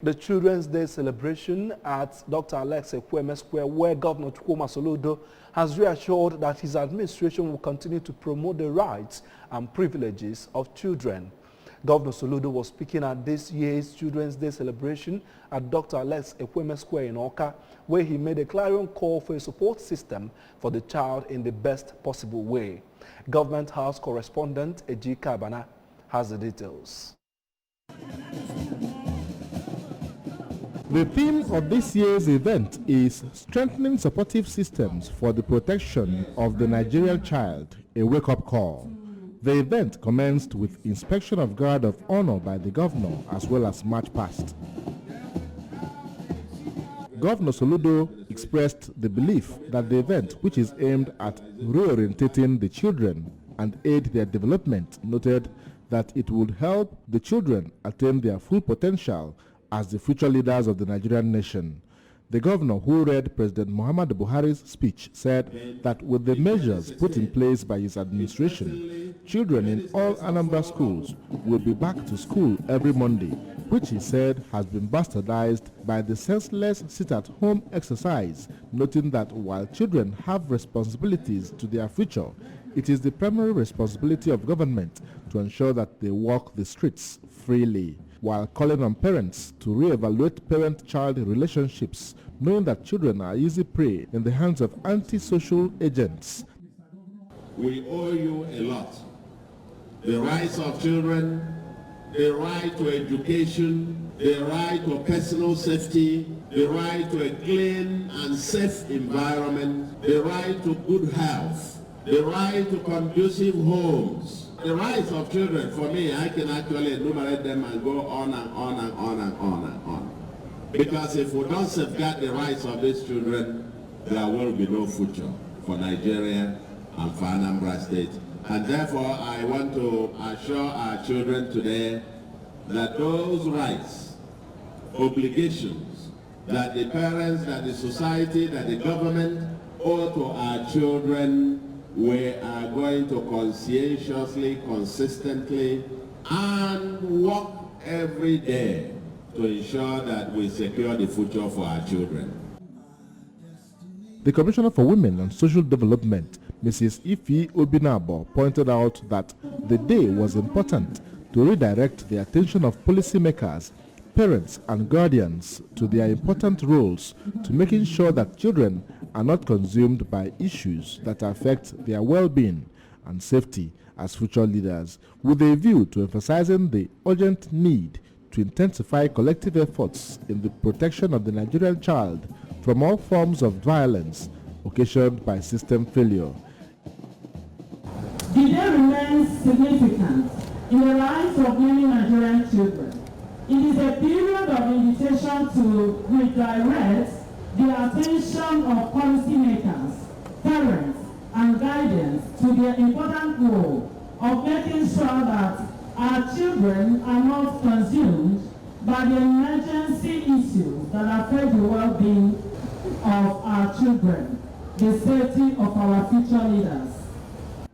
The Children's Day celebration at Dr. Alex Ekwueme Square, where Governor Soludo has reassured that his administration will continue to promote the rights and privileges of children. Governor Soludo was speaking at this year's Children's Day celebration at Dr. Alex Ekwueme Square in Awka, where he made a clarion call for a support system for the child in the best possible way. Government House correspondent Eji Kabana has the details. The theme of this year's event is strengthening supportive systems for the protection of the Nigerian child, a wake-up call. The event commenced with inspection of guard of honor by the governor as well as march past. Governor Soludo expressed the belief that the event, which is aimed at reorientating the children and aid their development, noted that it would help the children attain their full potential as the future leaders of the Nigerian nation. The governor, who read President Muhammadu Buhari's speech, said that with the measures put in place by his administration, children in all Anambra schools will be back to school every Monday, which he said has been bastardized by the senseless sit-at-home exercise, noting that while children have responsibilities to their future, it is the primary responsibility of government to ensure that they walk the streets freely, while calling on parents to re-evaluate parent-child relationships, knowing that children are easy prey in the hands of anti-social agents. We owe you a lot. The rights of children, the right to education, the right to personal safety, the right to a clean and safe environment, the right to good health, the right to conducive homes. The rights of children, for me, I can actually enumerate them and go on and on and on and on and on. Because if we don't safeguard the rights of these children, there will be no future for Nigeria and for Anambra State. And therefore, I want to assure our children today that those rights, obligations, that the parents, that the society, that the government owe to our children, we are going to conscientiously, consistently, and work every day to ensure that we secure the future for our children. The Commissioner for Women and Social Development, Mrs. Ifi Obinabo, pointed out that the day was important to redirect the attention of policymakers, parents and guardians to their important roles to making sure that children are not consumed by issues that affect their well-being and safety as future leaders, with a view to emphasizing the urgent need to intensify collective efforts in the protection of the Nigerian child from all forms of violence occasioned by system failure. The day remains significant in the lives of many Nigerian children. It is a period of invitation to redirect the attention of policymakers, parents, and guardians to their important role of making sure that our children are not consumed by the emergency issues that affect the well-being of our children, the safety of our future leaders.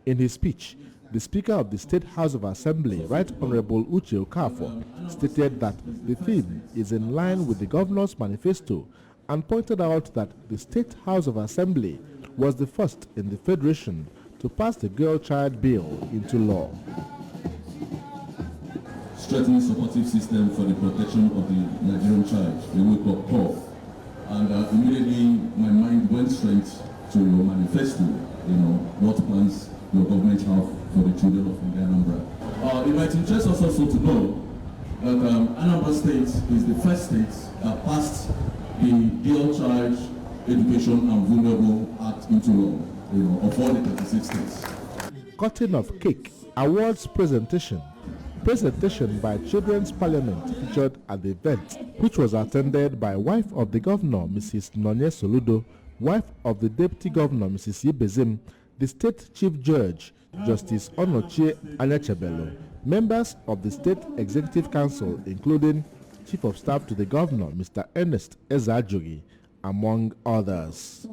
In his speech, the Speaker of the State House of Assembly, Right Honorable Uche Okafor, stated that the theme is in line with the Governor's manifesto and pointed out that the State House of Assembly was the first in the Federation to pass the Girl-Child Bill into law. Strengthening supportive system for the protection of the Nigerian child, a wake-up call. And immediately my mind went straight to your manifesto, what plans your government have for the children of Anambra. It might interest us also to know that Anambra State is the first state that passed the Girl Child Education and Vulnerable Act into law, of all the 36 states. Cutting of cake, awards presentation by Children's Parliament featured at the event, which was attended by wife of the governor, Mrs. Nonye Soludo, wife of the deputy governor, Mrs. Yebezim, the state chief judge, Justice Onochie Anyachebelo, members of the State Executive Council, including Chief of Staff to the Governor, Mr. Ernest Ezajogi, among others.